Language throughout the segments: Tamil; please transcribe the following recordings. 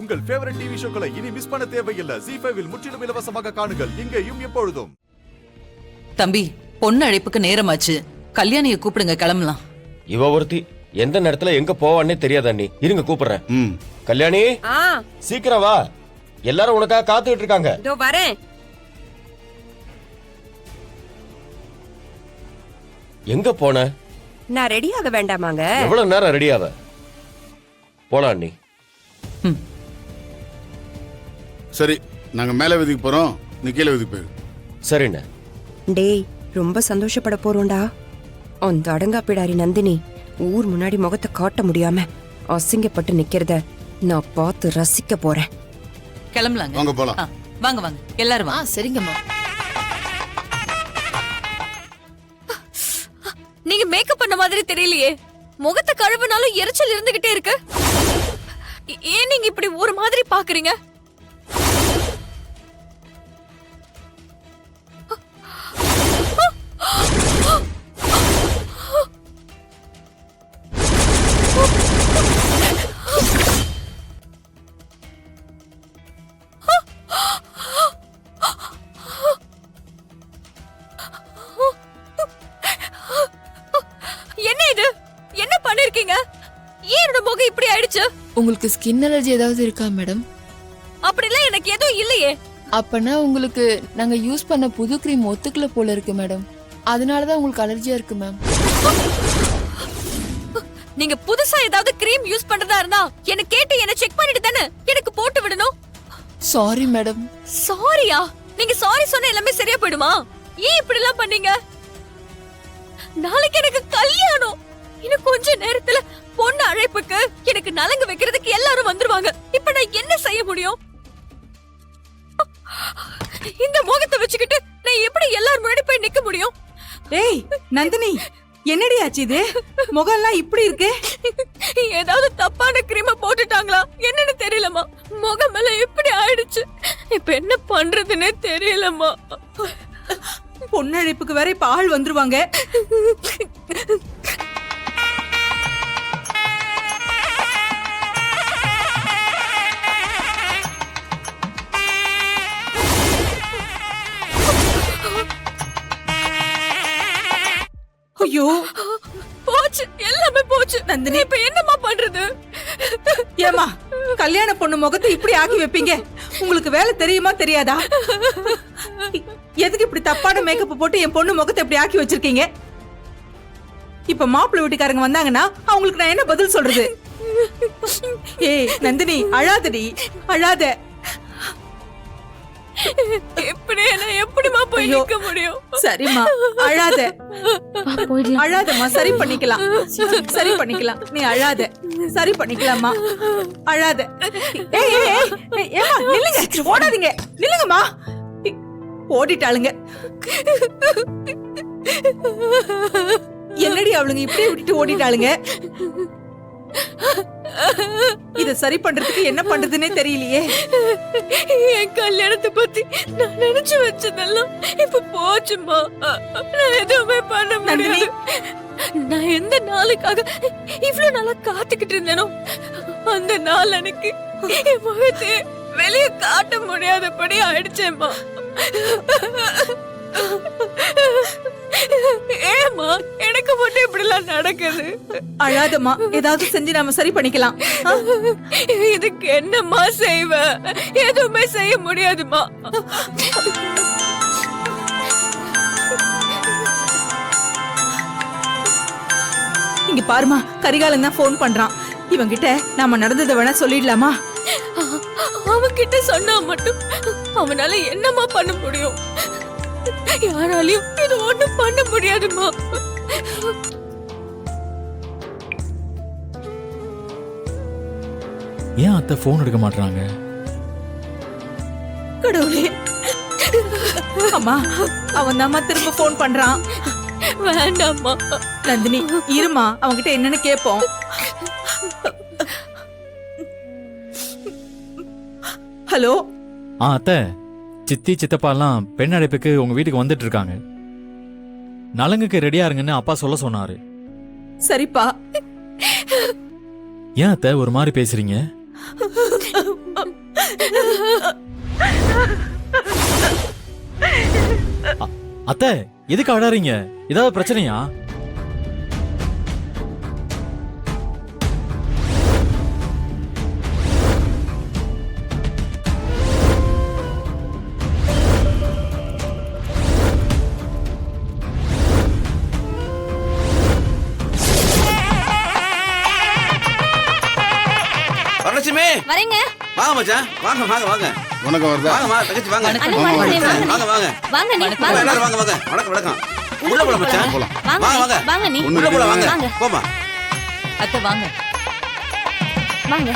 உங்கள் ஃபேவரட் டிவி ஷோக்களை இனி மிஸ் பண்ண தேவையில்லை. ZEE5 இல் முற்றிலும் இலவசமாக காணுங்கள். இங்கேயும் எப்பொழுதும். தம்பி, பொண்ணு அழைப்புக்கு நேரமாச்சு. கல்யாணியை கூப்பிடுங்க, கிளம்பலாம். இவ ஒருத்தி எந்த நேரத்துல எங்க போவான்னே தெரியாத அண்ணி. இருங்க கூப்பிடுறேன். கல்யாணி, சீக்கிரம் வா. எல்லாரும் உனக்காக காத்துக்கிட்டு இருக்காங்க. இதோ வரேன். எங்க போன? நான் ரெடி ஆக வேண்டாமாங்க? எவ்வளவு நேரம் ரெடி ஆவ? போலாம் அண்ணி. சரி, நாங்க மேல வீதிக்கு போறோம், நீ கீழே வீதிக்கு போயிரு. சரிண்ணே. டேய், ரொம்ப சந்தோஷப்பட போறோம்டா. அந்த அடங்காப்பிடாரி நந்தினி ஊர் முன்னாடி முகத்தை காட்ட முடியாம அசிங்கப்பட்டு நிக்கிறத நான் பார்த்து ரசிக்க போறேன். கிளம்பலாங்க. வாங்க போலாம். வாங்க வாங்க எல்லாரும் வா. சரிங்கம்மா. நீங்க மேக்கப் பண்ண மாதிரி தெரியலையே. முகத்தை கழுவுனாலும் எரிச்சல் இருந்துகிட்டே இருக்கு. ஏன் நீங்க இப்படி ஒரு மாதிரி பாக்குறீங்க? உங்களுக்கு ஸ்கின் அலர்ஜி ஏதாவது இருக்கா மேடம்? அப்படிலாம் எனக்கு எதுவும் இல்லையே. அப்பனா உங்களுக்கு நாங்க யூஸ் பண்ண புது கிரீம் ஒத்துக்கல போல இருக்கு மேடம். அதனாலதான் உங்களுக்கு அலர்ஜியா இருக்கு மேம். நீங்க புதுசா ஏதாவது கிரீம் யூஸ் பண்றதா இருந்தா என்ன கேட்டு என்ன செக் பண்ணிட்டு தானே எனக்கு போட்டு விடணும். Sorry madam. சாரியா? நீங்க சாரி சொன்னா எல்லாமே சரியா போயிடுமா? ஏன் இப்படி எல்லாம் பண்ணீங்க? நாளைக்கு எனக்கு கல்யாணம். இன்னும் கொஞ்ச நேரத்துல பொண்ணு அழைப்புக்கு எனக்கு நலங்கு வைக்கிறதுக்கு எல்லாரும் வந்துருவாங்க. இப்ப நான் என்ன செய்ய முடியும்? இந்த முகத்தை வச்சுக்கிட்டு நான் எப்படி எல்லாரும் முன்னாடி போய் நிக்க முடியும்? டேய் நந்தினி, என்னடி ஆச்சு இது? முகம்லாம் இப்படி இருக்கு. ஏதாவது தப்பான கிரீமை போட்டுட்டாங்களா என்னன்னு தெரியலமா. முகம் எல்லாம் இப்படி ஆயிடுச்சு. இப்ப என்ன பண்றதுன்னே தெரியலமா. பொண்ணு அழைப்புக்கு வேற இப்ப ஆள் வந்துருவாங்க. ஐயோ, போச்சு, எல்லாமே போச்சு. நந்தினி, இப்ப என்னமா பண்றது? ஏமா கல்யாண பொண்ணு முகத்தை இப்படி ஆக்கி வைப்பீங்க? உங்களுக்கு வேலை தெரியுமா தெரியாதா? எதுக்கு இப்படி தப்பான மேக்கப் போட்டு என் பொண்ணு முகத்தை இப்படி ஆக்கி வச்சிருக்கீங்க? இப்ப மாப்பிள்ளை வீட்டுக்காரங்க வந்தாங்கன்னா அவங்களுக்கு நான் என்ன பதில் சொல்றது? ஏய் நந்தினி, அழாதடி, அழாத. எப்படிமா போய் நிக்க முடியும்? சரிம்மா, அழாத, அழாதம்மா. சரி பண்ணிக்கலாம், சரி பண்ணிக்கலாம். நீ அழாத, சரி பண்ணிக்கலாமா. அழாத. ஏமா நில்லுங்க, ஓடாதீங்க, நில்லுங்கம்மா. ஓடிட்டாளுங்க. என்னடி அவளுங்க இப்படி விட்டுட்டு ஓடிட்டாளுங்க? இத சரி பண்றதுக்கு என்ன பண்றதுன்னே தெரியலையே. என் கல்யாணத்தை பத்தி நான் நினைச்சு வச்சதெல்லாம் இப்ப போச்சுமா. நான் எதுவுமே பண்ண முடியாது. நான் எந்த நாளுக்காக இவ்வளவு நாளா காத்துக்கிட்டு இருந்தேனோ அந்த நாள் எனக்கு என் முகத்தை வெளியே காட்ட முடியாதபடி ஆயிடுச்சேம்மா. ஏமா எனக்கு மட்டும் இப்படி எல்லாம் நடக்குது? அழாதம்மா, ஏதாவது செஞ்சு நாம சரி பண்ணிக்கலாம். இதுக்கு என்னம்மா செய்வ? எதுவுமே செய்ய முடியாதுமா. இங்க பாருமா, கரிகாலன் தான் போன் பண்றான். இவங்கிட்ட நாம நடந்ததை வேணா சொல்லிடலாமா? அவன்கிட்ட சொன்னா மட்டும் அவனால என்னமா பண்ண முடியும்? யாராலையும் இது ஒண்ணும் பண்ண முடியாதுமா. ஏன் அத்தை போன் எடுக்க மாட்டாங்க? கடவுளே, அம்மா அவன் தாம்மா திரும்ப போன் பண்றான். வேண்டாம்மா நந்தினி, இருமா, அவன்கிட்ட என்னன்னு கேப்போம். ஹலோ. அத்தை, சித்தி சித்தப்பா எல்லாம் பெண் அழைப்புக்கு உங்க வீட்டுக்கு வந்துட்டு இருக்காங்க. நலங்குக்கு ரெடியா இருங்கன்னு அப்பா சொல்ல சொன்னாரு. சரிப்பா. ஏன் அத்தை ஒரு மாதிரி பேசுறீங்க? அத்தை எதுக்கு அழறீங்க? ஏதாவது பிரச்சனையா? வரலட்சுமி வரேங்க. வாங்க மச்சான், வாங்க வாங்க வாங்க உனக்கு வருதா? வாங்கம்மா தங்கச்சி வாங்க அண்ணா, வாங்க, வாங்க. வாங்க வாங்க வாங்க நீ வாங்க, வாங்க. எல்லாரும் வாங்க வாங்க வணக்கம் வணக்கம் உள்ள போலாம் மச்சான் போலாம். வாங்க வாங்க நீ, வாங்க வாங்க நீ. ஒண்ணு உள்ள போலாம் வாங்க வாங்க. போமா அத்தை வாங்க. வாங்க.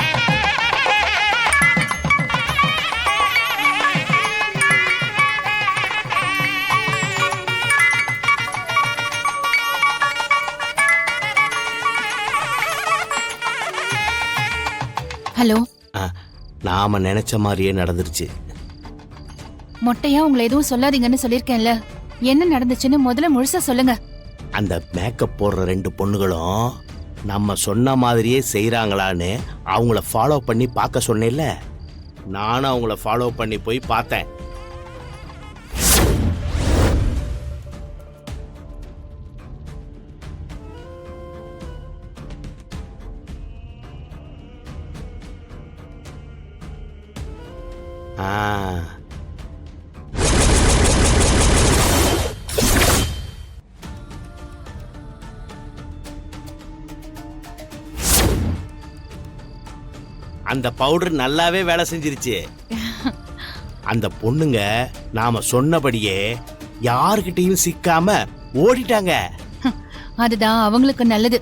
ஹலோ. நாம நினைச்ச மாதிரியே நடந்துருச்சு. மொட்டையா உங்களை எதுவும் சொல்லாதீங்கன்னு சொல்லிருக்கேன்ல. என்ன நடந்துச்சுன்னு முதல்ல முழுசா சொல்லுங்க. அந்த மேக்கப் போடுற 2 பொண்ணுகளும் நம்ம சொன்ன மாதிரியே செய்றாங்களான்னு அவங்கள ஃபாலோ பண்ணி பார்க்க சொன்னேன்ல, நானும் அவங்கள ஃபாலோ பண்ணி போய் பார்த்தேன். அந்த பவுடர் நல்லாவே வேலை செஞ்சிருச்சு. அந்த பொண்ணுங்க நாம சொன்னபடியே யார்கிட்டயும் சிக்காம ஓடிட்டாங்க. அதுதான் அவங்களுக்கு நல்லது.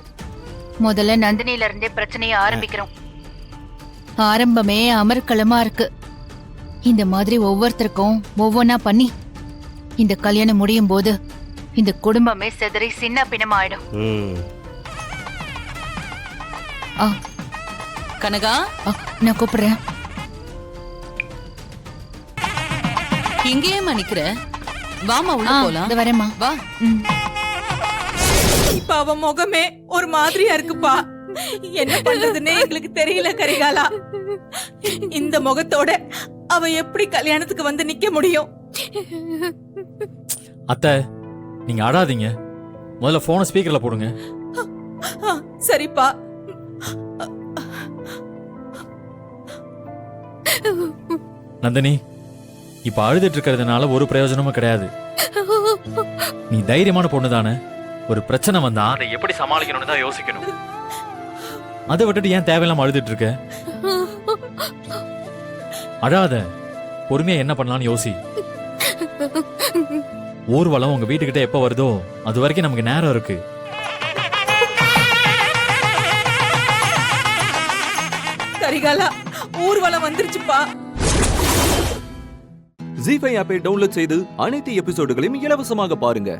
முதல்ல நந்தினியில இருந்தே பிரச்சனையை ஆரம்பிக்கிறோம். ஆரம்பமே அமர்க்களமா இருக்கு. இந்த மாதிரி ஒவ்வொருத்தருக்கும் ஒவ்வொன்னா பண்ணி இந்த கல்யாணம் முடியும் போது இந்த குடும்பமே செதறி சின்ன பின்னமாயிடும். கனகா, நான் கூப்பிடுறேன். இங்கேயே நிக்கிற? வாமா உள்ள போலாம். இந்த வரேம்மா. வா. இப்ப அவ முகமே ஒரு மாதிரியா இருக்குப்பா. என்ன பண்றதுன்னே எங்களுக்கு தெரியல கரிகாலா. இந்த முகத்தோட அவ எப்படி கல்யாணத்துக்கு வந்து நிக்க முடியும்? அத்தை நீங்க அழாதீங்க. முதல்ல போனை ஸ்பீக்கர்ல போடுங்க. சரிப்பா. நந்தினி, இப்ப அழுதுட்டு இருக்கிறதுனால ஒரு பிரயோஜனமும் கிடையாது. நீ தைரியமான பொண்ணு தானே. ஒரு பிரச்சனை வந்தா அதை எப்படி சமாளிக்கணும்னு தான் யோசிக்கணும். அதை விட்டுட்டு ஏன் தேவையில்லாம அழுதுட்டு இருக்க? அழாத, பொறுமையா என்ன பண்ணலாம்னு யோசி. ஊர்வலம் உங்க வீட்டுக்கிட்ட எப்ப வருதோ அது வரைக்கும் நமக்கு நேரம் இருக்கு. கரிகாலா, ஊர்வலம் வந்துருச்சுப்பா. ஜீ5 ஆப்பை டவுன்லோட் செய்து அனைத்து எபிசோடுகளையும் இலவசமாக பாருங்க.